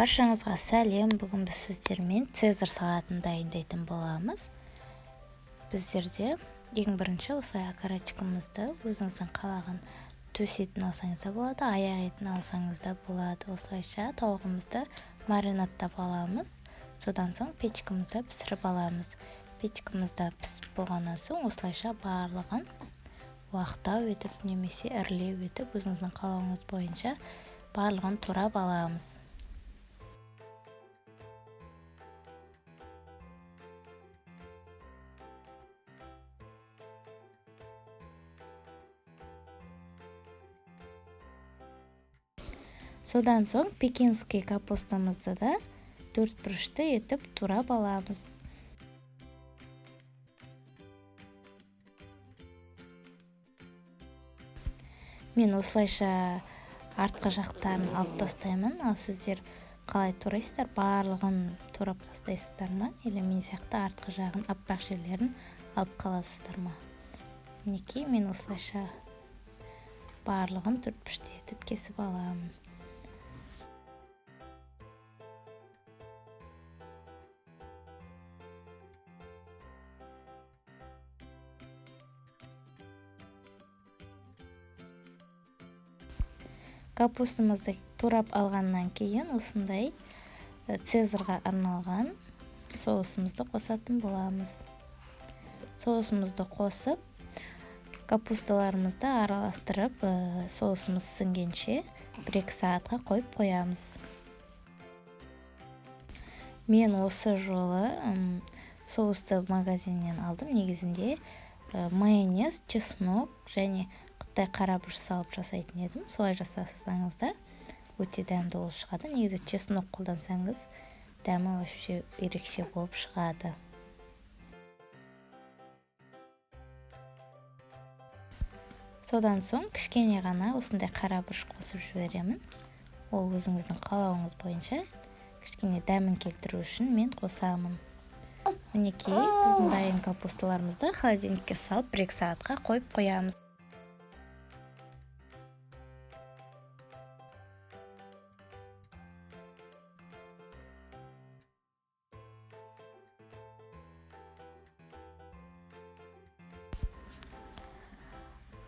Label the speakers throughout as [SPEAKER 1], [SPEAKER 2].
[SPEAKER 1] Баршаңызға сәлем. Бүгін біз сіздермен цезарь салатын дайындайтын боламыз. Біздерде ең бірінші осылай окорочкамызды өзіңіздің қалаған төс етін алсаңыз да болады, аяқ етін алсаңыз да болады. Осылайша тауығымызды маринадтап аламыз. Содан соң печкамызда пісіріп аламыз. Печкамызда пісіп болғаннан соң осылайша барлығын уақтау етіп немесе ірілеу етіп өзіңіздің қалауыңыз бойынша барлығын турап аламыз. Содан соң пекинский капустамызды да 4 бұрышты етіп турап аламыз. Мен осылайша артқы жақтарын алып тастаймын, ал сіздер қалай турайсыздар, барлығын турап тастайсыздар ма, или мен сияқты артқы жағын аппақ жерлерін алып қаласыздар ма? Мінекей мен осылайша барлығын 4 бұрышты етіп кесіп аламын. Капустамызды турап алғаннан кейін осындай цезарьға арналған соусымызды қосатын боламыз. Соусымызды қосып, капусталарымызды араластырып, соусымыз сіңгенше 1-2 сағатқа қойып қоямыз. Мен осы жолы соусты магазиннен алдым. Негізінде майонез, чеснок және қытай қарабұрыш салып жасайтын едім. Солай жасасаңыз да өте дәмді болып шығады. Негізі чеснок қолдансаңыз, дәмі вообще ерекше болып шығады. Содан соң кішкене ғана осындай қарабұрыш қосып жіберемін. Ол өзіңіздің қалауыңыз бойынша кішкене дәмін келтіру үшін мен қосамын. Мінекей біздің дайын капусталарымызды холодильникке салып 1-2 сағатқа қойып қоямыз.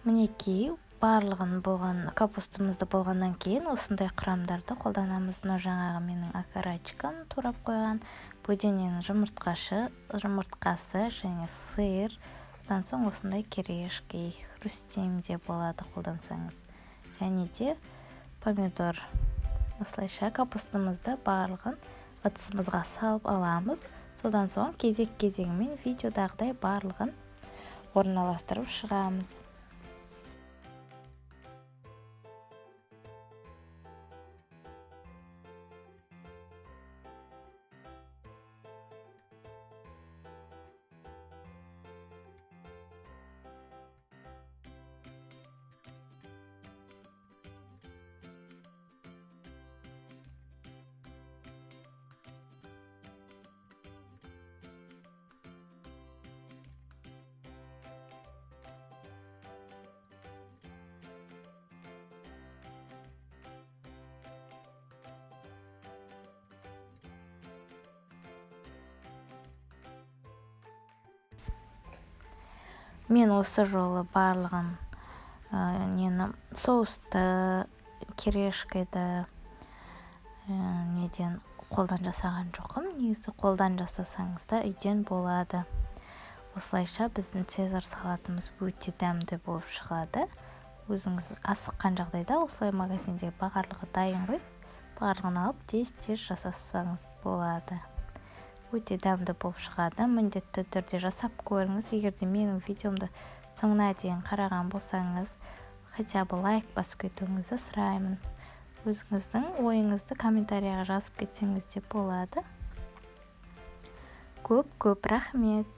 [SPEAKER 1] Мінекей барлығын капустамызды болғаннан кейін осындай құрамдарды қолданамыз. Но жаңағы менің окорочкам турап қойған, бөдененің жұмыртқасы және сыр. Содан соң осындай керешки, хрустим де болады қолдансаңыз. Және де помидор. Осылайша капустамызды барлығын ыдысымызға салып аламыз. Содан соң кезек-кезегімен видеодағыдай барлығын орналастырып шығамыз. Мен осы жолы барлығын соусты, керешкайды неден қолдан жасаған жоқым. Негізі қолдан жасасаңыз да үйден болады. Осылайша біздің цезарь салатымыз өте дәмді болып шығады. Өзіңіз асыққан жағдайда осылай магазинде барлығы дайын ғой, барлығын алып тез-тез жасасаңыз болады. Өте дәмді болып шығады. Міндетті түрде жасап көріңіз. Егер де менің видеомды соңына дейін қараған болсаңыз, хотя бы лайк басып кетуіңізді сұраймын. Өзіңіздің ойыңызды комментарияға жазып кетсеңіз де болады. Көп рахмет.